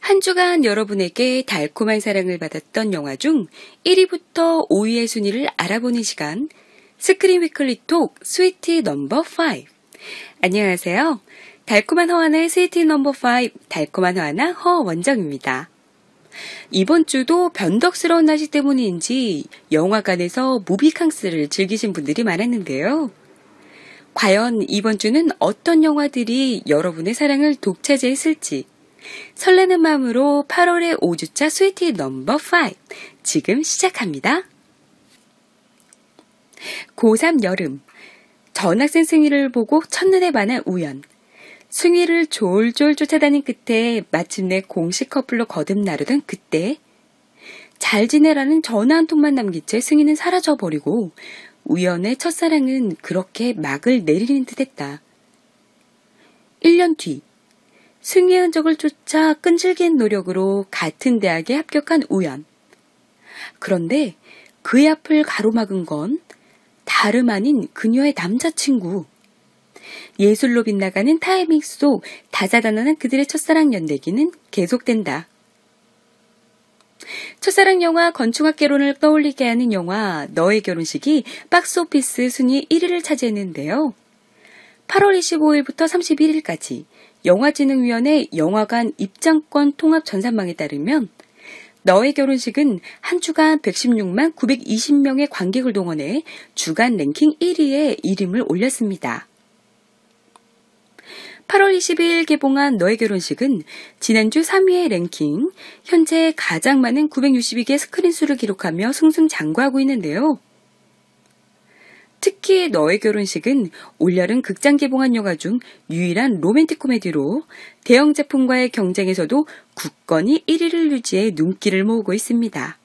한 주간 여러분에게 달콤한 사랑을 받았던 영화 중 1위부터 5위의 순위를 알아보는 시간, 스크린 위클리 톡 스위티 넘버 5. 안녕하세요. 달콤한 허하나의 스위티 넘버 5, 달콤한 허하나 허원정입니다. 이번 주도 변덕스러운 날씨 때문인지 영화관에서 무비캉스를 즐기신 분들이 많았는데요. 과연 이번 주는 어떤 영화들이 여러분의 사랑을 독차지했을지, 설레는 마음으로 8월의 5주차 스위티 넘버 5 지금 시작합니다. 고3 여름, 전학생 승희를 보고 첫눈에 반한 우연, 승희를 졸졸 쫓아다닌 끝에 마침내 공식 커플로 거듭나르던 그때, 잘 지내라는 전화 한 통만 남긴 채 승희는 사라져버리고 우연의 첫사랑은 그렇게 막을 내리는 듯했다. 1년 뒤, 승희의 흔적을 쫓아 끈질긴 노력으로 같은 대학에 합격한 우연. 그런데 그의 앞을 가로막은 건 다름 아닌 그녀의 남자친구. 예술로 빗나가는 타이밍 속 다자다난한 그들의 첫사랑 연대기는 계속된다. 첫사랑 영화 건축학개론을 떠올리게 하는 영화 너의 결혼식이 박스오피스 순위 1위를 차지했는데요. 8월 25일부터 31일까지 영화진흥위원회 영화관 입장권 통합 전산망에 따르면 너의 결혼식은 한 주간 116만 920명의 관객을 동원해 주간 랭킹 1위에 이름을 올렸습니다. 8월 22일 개봉한 너의 결혼식은 지난주 3위의 랭킹, 현재 가장 많은 962개 스크린 수를 기록하며 승승장구하고 있는데요. 특히 너의 결혼식은 올여름 극장 개봉한 영화 중 유일한 로맨틱 코미디로 대형 제품과의 경쟁에서도 굳건히 1위를 유지해 눈길을 모으고 있습니다.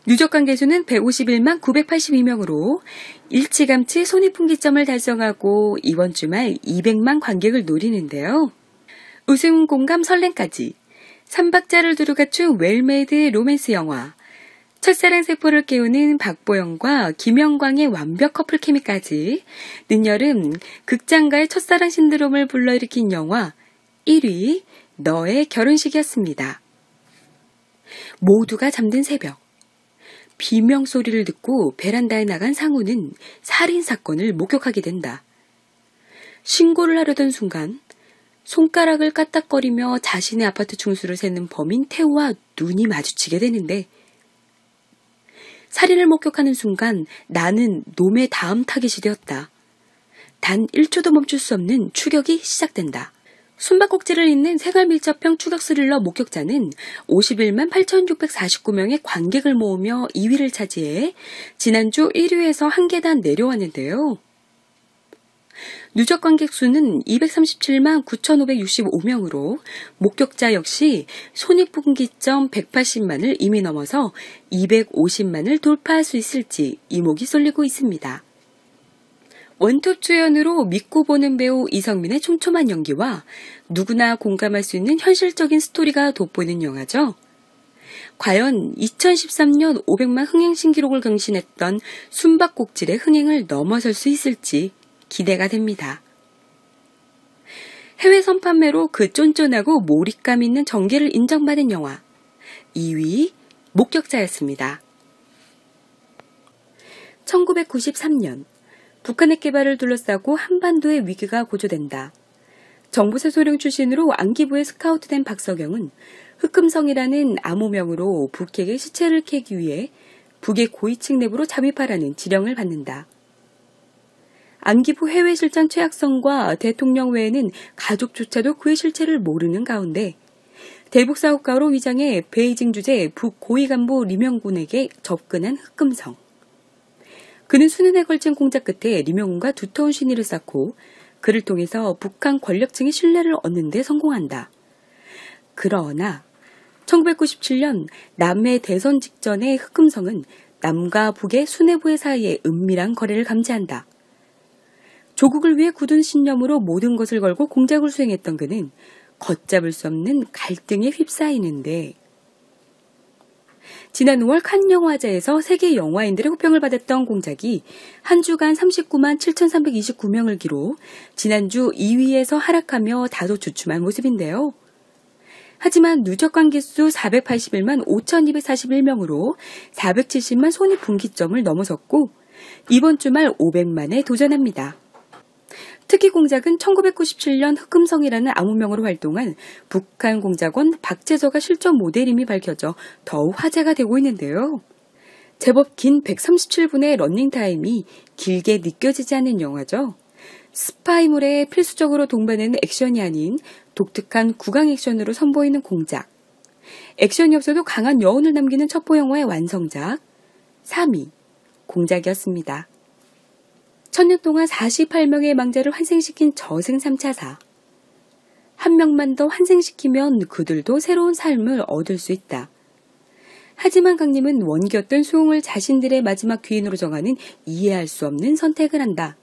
누적 관객수는 151만 982명으로 일찌감치 손익분기점을 달성하고 이번 주말 200만 관객을 노리는데요. 웃음, 공감, 설렘까지 3박자를 두루 갖춘 웰메이드 로맨스 영화, 첫사랑 세포를 깨우는 박보영과 김영광의 완벽 커플 케미까지 늦여름 극장가의 첫사랑 신드롬을 불러일으킨 영화 1위 너의 결혼식이었습니다. 모두가 잠든 새벽, 비명 소리를 듣고 베란다에 나간 상우는 살인사건을 목격하게 된다. 신고를 하려던 순간 손가락을 까딱거리며 자신의 아파트 중수를 세는 범인 태우와 눈이 마주치게 되는데, 살인을 목격하는 순간 나는 놈의 다음 타깃이 되었다. 단 1초도 멈출 수 없는 추격이 시작된다. 숨바꼭질을 잇는 생활밀접형 추격 스릴러 목격자는 51만 8,649명의 관객을 모으며 2위를 차지해 지난주 1위에서 한 계단 내려왔는데요. 누적 관객 수는 237만 9,565명으로 목격자 역시 손익분기점 180만을 이미 넘어서 250만을 돌파할 수 있을지 이목이 쏠리고 있습니다. 원톱 주연으로 믿고 보는 배우 이성민의 촘촘한 연기와 누구나 공감할 수 있는 현실적인 스토리가 돋보이는 영화죠. 과연 2013년 500만 흥행 신기록을 경신했던 숨바꼭질의 흥행을 넘어설 수 있을지 기대가 됩니다. 해외 선판매로 그 쫀쫀하고 몰입감 있는 전개를 인정받은 영화 2위 목격자였습니다. 1993년 북한핵 개발을 둘러싸고 한반도의 위기가 고조된다. 정보세 소령 출신으로 안기부에 스카우트된 박석영은 흑금성이라는 암호명으로 북핵의 시체를 캐기 위해 북의 고위층 내부로 잠입하라는 지령을 받는다. 안기부 해외 실장 최학성과 대통령 외에는 가족조차도 그의 실체를 모르는 가운데 대북 사업가로 위장해 베이징 주재 북 고위 간부 리명군에게 접근한 흑금성. 그는 수년에 걸친 공작 끝에 리명군과 두터운 신의를 쌓고 그를 통해서 북한 권력층의 신뢰를 얻는 데 성공한다. 그러나 1997년 남해 대선 직전에 흑금성은 남과 북의 수뇌부의 사이에 은밀한 거래를 감지한다. 조국을 위해 굳은 신념으로 모든 것을 걸고 공작을 수행했던 그는 걷잡을 수 없는 갈등에 휩싸이는데, 지난 5월 칸 영화제에서 세계 영화인들의 호평을 받았던 공작이 한 주간 39만 7,329명을 기록 지난주 2위에서 하락하며 다소 주춤한 모습인데요. 하지만 누적 관객수 481만 5,241명으로 470만 손익 분기점을 넘어섰고 이번 주말 500만에 도전합니다. 특히 공작은 1997년 흑금성이라는 암호명으로 활동한 북한 공작원 박재서가 실전 모델임이 밝혀져 더욱 화제가 되고 있는데요. 제법 긴 137분의 러닝타임이 길게 느껴지지 않는 영화죠. 스파이물에 필수적으로 동반하는 액션이 아닌 독특한 구강 액션으로 선보이는 공작. 액션이 없어도 강한 여운을 남기는 첩보 영화의 완성작 3위 공작이었습니다. 1000년 동안 48명의 망자를 환생시킨 저승 3차사. 한 명만 더 환생시키면 그들도 새로운 삶을 얻을 수 있다. 하지만 강림은 원기였던 수홍을 자신들의 마지막 귀인으로 정하는 이해할 수 없는 선택을 한다.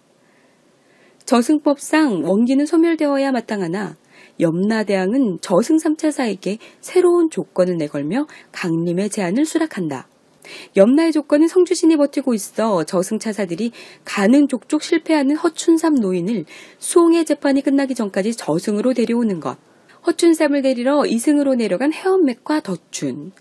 저승법상 원기는 소멸되어야 마땅하나 염라대왕은 저승 3차사에게 새로운 조건을 내걸며 강림의 제안을 수락한다. 염라의 조건은 성주신이 버티고 있어 저승차사들이 가는 족족 실패하는 허춘삼 노인을 수홍의 재판이 끝나기 전까지 저승으로 데려오는 것. 허춘삼을 데리러 이승으로 내려간 해엄맥과 덕춘.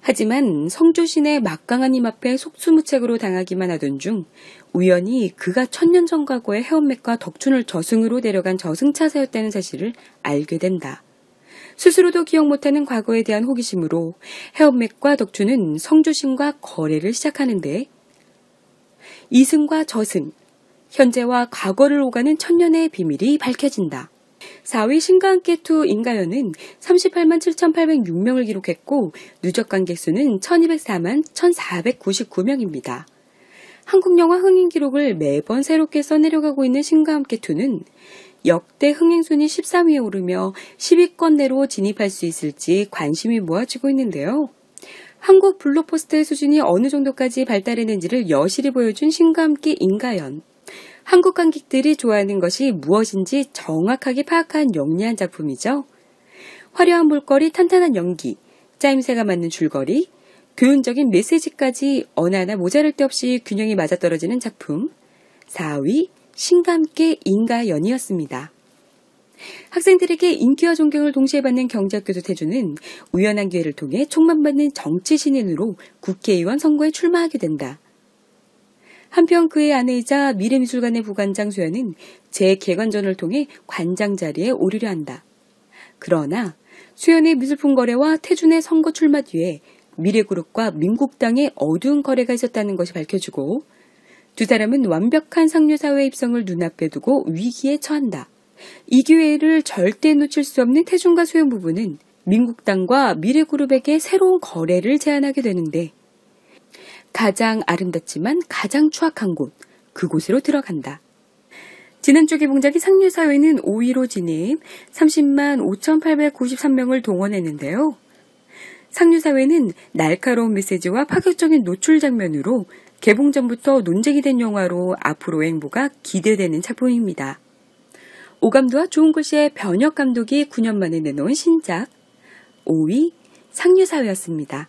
하지만 성주신의 막강한 힘 앞에 속수무책으로 당하기만 하던 중 우연히 그가 1000년 전 과거의 해엄맥과 덕춘을 저승으로 데려간 저승차사였다는 사실을 알게 된다. 스스로도 기억 못하는 과거에 대한 호기심으로 해엄맥과 덕춘은 성주신과 거래를 시작하는데 이승과 저승, 현재와 과거를 오가는 천년의 비밀이 밝혀진다. 4위 신과 함께 2 인가연은 38만 7,806명을 기록했고 누적 관객수는 1204만 1,499명입니다. 한국 영화 흥행 기록을 매번 새롭게 써내려가고 있는 신과 함께 2는 역대 흥행순위 13위에 오르며 10위권 내로 진입할 수 있을지 관심이 모아지고 있는데요. 한국 블록버스터의 수준이 어느 정도까지 발달했는지를 여실히 보여준 신과 함께 인가연. 한국 관객들이 좋아하는 것이 무엇인지 정확하게 파악한 영리한 작품이죠. 화려한 볼거리, 탄탄한 연기, 짜임새가 맞는 줄거리, 교훈적인 메시지까지 어느 하나 모자랄 데 없이 균형이 맞아떨어지는 작품. 4위 신과 함께 인가연이었습니다. 학생들에게 인기와 존경을 동시에 받는 경제학교 조태주는 우연한 기회를 통해 총망받는 정치 신인으로 국회의원 선거에 출마하게 된다. 한편 그의 아내이자 미래미술관의 부관장 수연은 재개관전을 통해 관장 자리에 오르려 한다. 그러나 수연의 미술품 거래와 태준의 선거 출마 뒤에 미래그룹과 민국당의 어두운 거래가 있었다는 것이 밝혀지고 두 사람은 완벽한 상류사회 입성을 눈앞에 두고 위기에 처한다. 이 기회를 절대 놓칠 수 없는 태준과 수연 부부는 민국당과 미래그룹에게 새로운 거래를 제안하게 되는데 가장 아름답지만 가장 추악한 곳, 그곳으로 들어간다. 지난주 개봉작인 상류사회는 5위로 진입 30만 5,893명을 동원했는데요. 상류사회는 날카로운 메시지와 파격적인 노출 장면으로 개봉 전부터 논쟁이 된 영화로 앞으로의 행보가 기대되는 작품입니다. 오감도와 좋은 글씨의 변혁 감독이 9년 만에 내놓은 신작 5위 상류사회였습니다.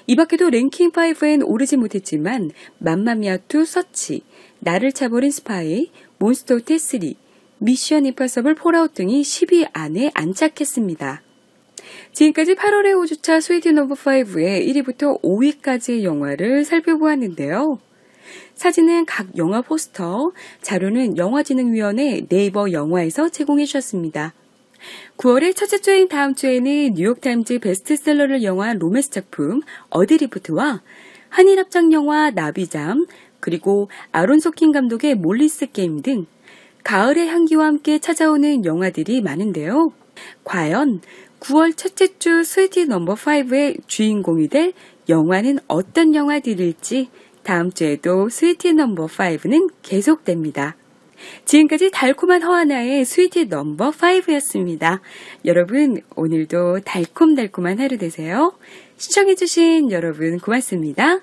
이 밖에도 랭킹5엔 오르지 못했지만 맘마미아2 서치, 나를 차버린 스파이, 몬스터 호텔 3, 미션 임파서블 폴아웃 등이 10위 안에 안착했습니다. 지금까지 8월의 5주차 스위트 넘버5의 1위부터 5위까지의 영화를 살펴보았는데요. 사진은 각 영화 포스터, 자료는 영화진흥위원회 네이버 영화에서 제공해 주셨습니다. 9월의 첫째 주인 다음 주에는 뉴욕타임즈 베스트셀러를 영화한 로맨스 작품 어드리프트와 한일합작 영화 나비잠, 그리고 아론 소킨 감독의 몰리스 게임 등 가을의 향기와 함께 찾아오는 영화들이 많은데요. 과연 9월 첫째 주 스위트 넘버5의 주인공이 될 영화는 어떤 영화들일지 다음 주에도 스위트 넘버5는 계속됩니다. 지금까지 달콤한 허하나의 스위트 넘버5였습니다. 여러분 오늘도 달콤달콤한 하루 되세요. 시청해주신 여러분 고맙습니다.